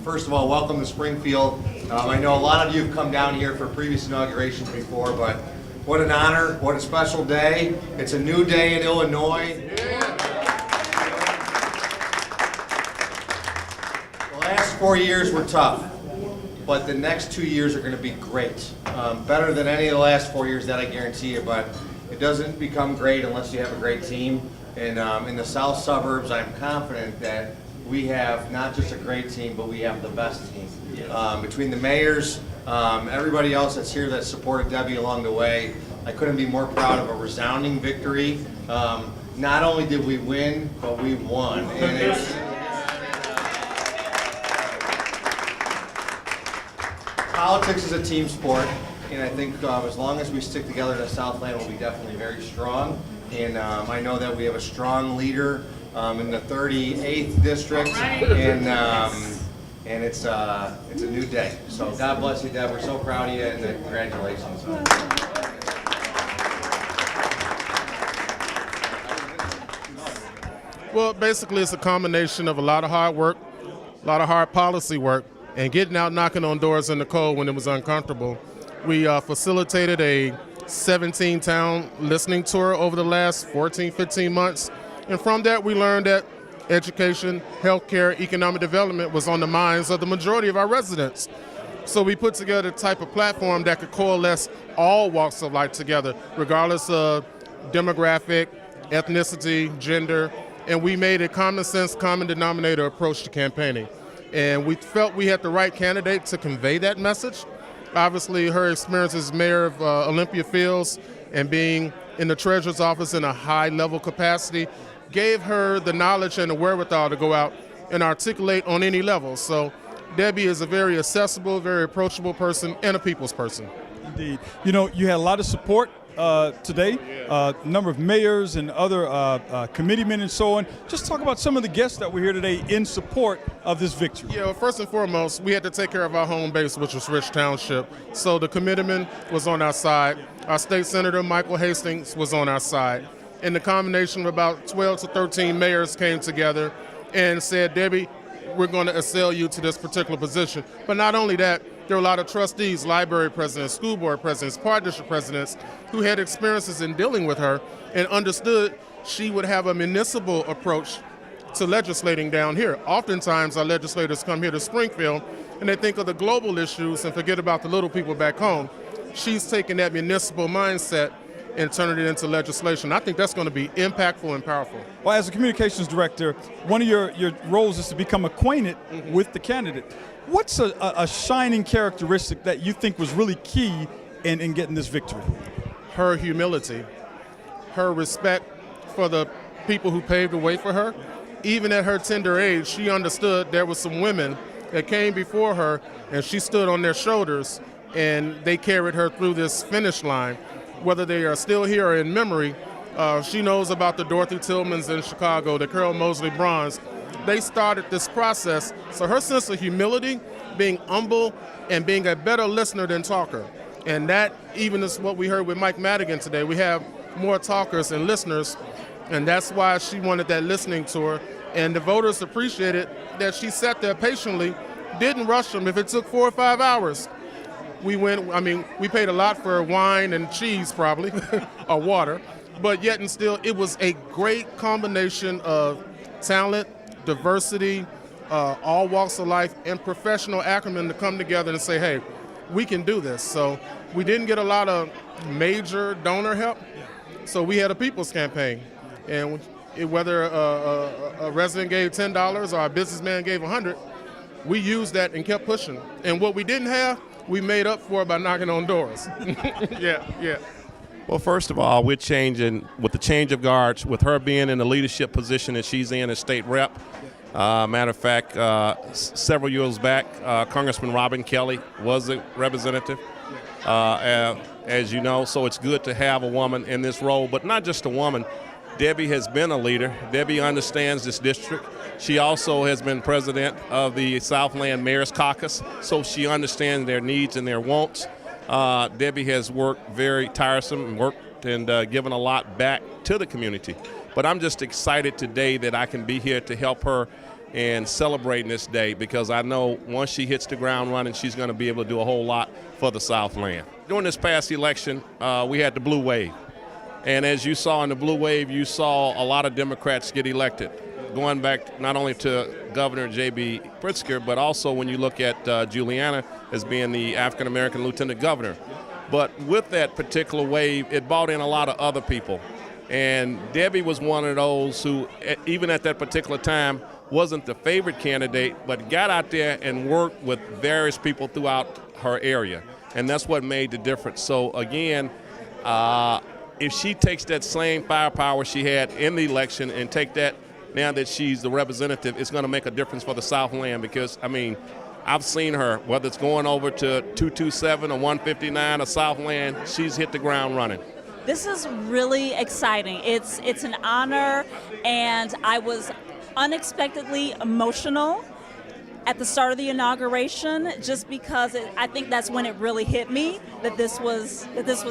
First of all, welcome to Springfield. I know a lot of you have come down here for previous inaugurations before, but what an honor, what a special day. It's a new day in Illinois. The last 4 years were tough, but the next 2 years are going to be great. Better than any of the last 4 years, that I guarantee you, but it doesn't become great unless you have a great team. And in the south suburbs, I'm confident that we have not just a great team, but we have the best team. Between the mayors, everybody else that's here that supported Debbie along the way, I couldn't be more proud of a resounding victory. Not only did we win, but we won. And politics is a team sport, and I think as long as we stick together, the Southland will be definitely very strong. And I know that we have a strong leader in the 38th district, and it's a new day. So God bless you, Deb. We're so proud of you, and congratulations. Well, basically, it's a combination of a lot of hard work, a lot of hard policy work, and getting out knocking on doors in the cold when it was uncomfortable. We facilitated a 17-town listening tour over the last 14, 15 months. And from that, we learned that education, healthcare, economic development was on the minds of the majority of our residents. So we put together a type of platform that could coalesce all walks of life together, regardless of demographic, ethnicity, gender, and we made a common sense, common denominator approach to campaigning. And we felt we had the right candidate to convey that message. Obviously, her experience as mayor of Olympia Fields and being in the treasurer's office in a high-level capacity gave her the knowledge and the wherewithal to go out and articulate on any level. So Debbie is a very accessible, very approachable person and a people's person. Indeed. You know, you had a lot of support today, a number of mayors and other committeemen and so on. Just talk about some of the guests that were here today in support of this victory. Yeah, well, first and foremost, we had to take care of our home base, which was Rich Township. So the committeeman was on our side. Our state senator, Michael Hastings, was on our side. And the combination of about 12 to 13 mayors came together and said, Debbie, we're going to assail you to this particular position. But not only that, there were a lot of trustees, library presidents, school board presidents, park district presidents who had experiences in dealing with her and understood she would have a municipal approach to legislating down here. Oftentimes our legislators come here to Springfield and they think of the global issues and forget about the little people back home. She's taken that municipal mindset and turning it into legislation. I think that's going to be impactful and powerful. Well, as a communications director, one of your roles is to become acquainted with the candidate. What's a shining characteristic that you think was really key in getting this victory? Her humility, her respect for the people who paved the way for her. Even at her tender age, she understood there were some women that came before her and she stood on their shoulders and they carried her through this finish line. Whether they are still here or in memory, she knows about the Dorothy Tillmans in Chicago, the Carol Mosley Bronze. They started this process. So her sense of humility, being humble, and being a better listener than talker. And that even is what we heard with Mike Madigan today. We have more talkers and listeners, and that's why she wanted that listening tour. And the voters appreciated that she sat there patiently, didn't rush them. If it took 4 or 5 hours, we paid a lot for wine and cheese probably, or water, but yet and still it was a great combination of talent, diversity, all walks of life, and professional acumen to come together and say, hey, we can do this. So we didn't get a lot of major donor help, so we had a people's campaign. And whether a resident gave $10 or a businessman gave $100, we used that and kept pushing. And what we didn't have, we made up for it by knocking on doors. Yeah. Well, first of all, we're changing with the change of guards, with her being in the leadership position that she's in as state rep. Matter of fact, several years back, Congressman Robin Kelly was a representative, as you know, so it's good to have a woman in this role, but not just a woman. Debbie has been a leader. Debbie understands this district. She also has been president of the Southland Mayor's Caucus, so she understands their needs and their wants. Debbie has worked very tiresome and worked and given a lot back to the community. But I'm just excited today that I can be here to help her and celebrating this day, because I know once she hits the ground running, she's going to be able to do a whole lot for the Southland. During this past election, we had the blue wave. And as you saw in the blue wave, you saw a lot of Democrats get elected, going back not only to Governor J.B. Pritzker, but also when you look at Juliana as being the African-American lieutenant governor. But with that particular wave, it brought in a lot of other people. And Debbie was one of those who, even at that particular time, wasn't the favorite candidate, but got out there and worked with various people throughout her area. And that's what made the difference. So again, if she takes that same firepower she had in the election and take that now that she's the representative, it's going to make a difference for the Southland, because, I mean, I've seen her, whether it's going over to 227 or 159 or Southland, she's hit the ground running. This is really exciting. It's an honor, and I was unexpectedly emotional at the start of the inauguration, just because I think that's when it really hit me that this was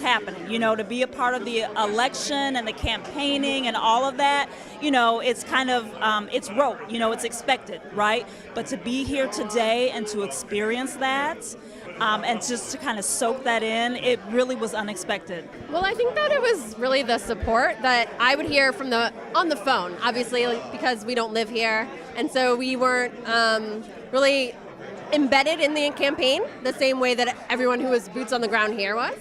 happening. You know, to be a part of the election and the campaigning and all of that, you know, it's kind of it's rote. You know, it's expected, right? But to be here today and to experience that, and just to kind of soak that in, it really was unexpected. Well, I think that it was really the support that I would hear from on the phone, obviously, because we don't live here, and so we weren't really embedded in the campaign the same way that everyone who was boots on the ground here was.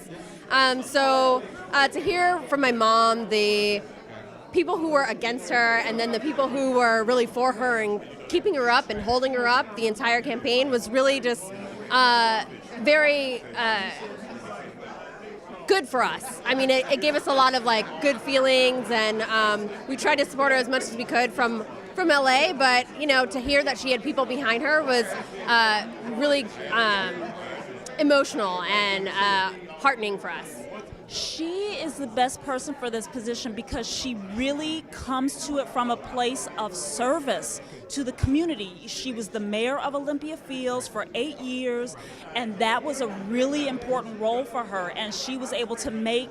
So to hear from my mom, the people who were against her, and then the people who were really for her and keeping her up and holding her up the entire campaign, was really just very good for us. I mean, it gave us a lot of good feelings, and we tried to support her as much as we could from LA, but you know, to hear that she had people behind her was really emotional and heartening for us. She is the best person for this position because she really comes to it from a place of service to the community. She was the mayor of Olympia Fields for 8 years, and that was a really important role for her. And she was able to make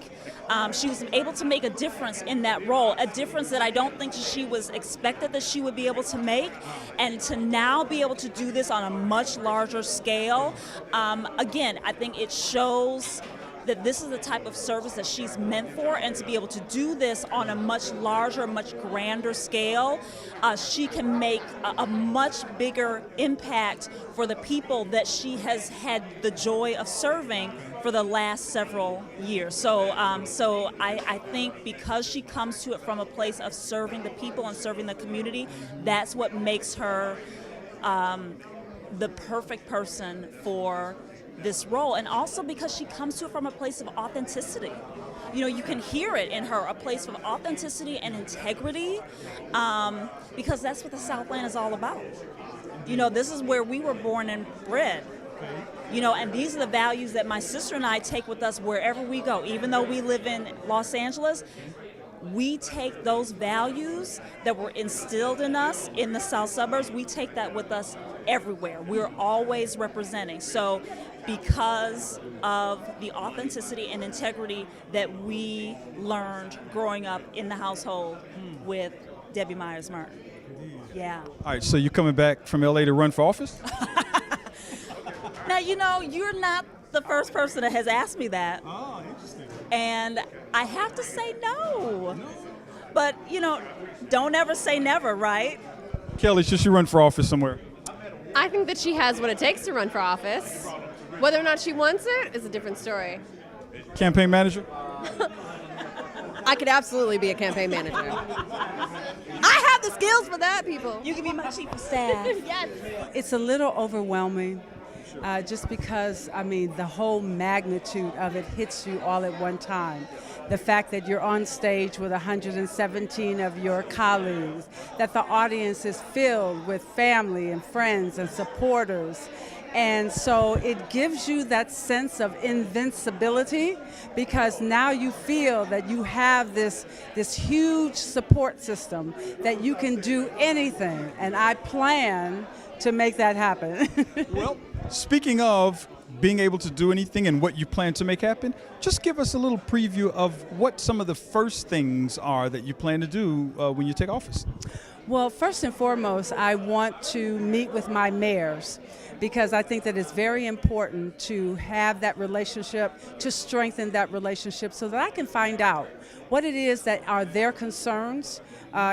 a difference in that role, a difference that I don't think she was expected that she would be able to make. And to now be able to do this on a much larger scale, again, I think it shows that this is the type of service that she's meant for, and to be able to do this on a much larger, much grander scale, she can make a much bigger impact for the people that she has had the joy of serving for the last several years. So I think because she comes to it from a place of serving the people and serving the community, that's what makes her the perfect person for this role. And also because she comes to it from a place of authenticity. You know, you can hear it in her, a place of authenticity and integrity, because that's what the Southland is all about. You know, this is where we were born and bred. You know, and these are the values that my sister and I take with us wherever we go. Even though we live in Los Angeles, we take those values that were instilled in us in the South Suburbs, we take that with us everywhere. We're always representing. So because of the authenticity and integrity that we learned growing up in the household with Debbie Meyers-Martin. Yeah. All right, so you're coming back from LA to run for office? Now, you know, you're not the first person that has asked me that. Oh, interesting. And I have to say no. But, you know, don't ever say never, right? Kelly, should she run for office somewhere? I think that she has what it takes to run for office. Whether or not she wants it is a different story. Campaign manager? I could absolutely be a campaign manager. I have the skills for that, people. You can be my chief of staff. Yes. It's a little overwhelming, just because, I mean, the whole magnitude of it hits you all at one time. The fact that you're on stage with 117 of your colleagues, that the audience is filled with family and friends and supporters. And so it gives you that sense of invincibility, because now you feel that you have this huge support system, that you can do anything. And I plan to make that happen. Well, speaking of being able to do anything and what you plan to make happen, just give us a little preview of what some of the first things are that you plan to do when you take office. Well, first and foremost, I want to meet with my mayors because I think that it's very important to have that relationship, to strengthen that relationship so that I can find out what it is that are their concerns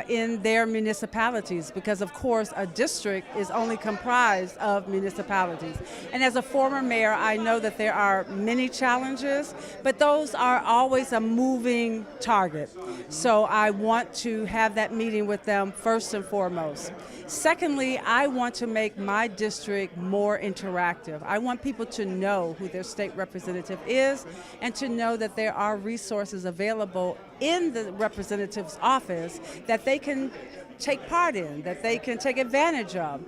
in their municipalities, because of course a district is only comprised of municipalities. And as a former mayor, I know that there are many challenges, but those are always a moving target. So I want to have that meeting with them first and foremost. Secondly, I want to make my district more interactive. I want people to know who their state representative is and to know that there are resources available in the representative's office that they can take part in, that they can take advantage of.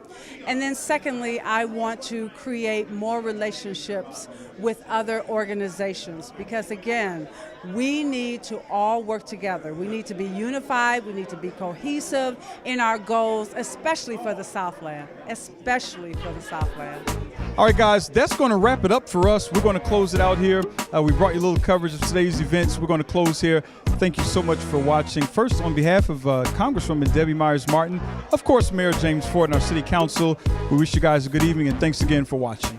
And then secondly, I want to create more relationships with other organizations because again, we need to all work together. We need to be unified, we need to be cohesive in our goals, especially for the Southland, especially for the Southland. All right, guys, that's going to wrap it up for us. We're going to close it out here. We brought you a little coverage of today's events. We're going to close here. Thank you so much for watching. First, on behalf of Congresswoman Debbie Meyers-Martin, of course, Mayor James Ford and our City Council, we wish you guys a good evening and thanks again for watching.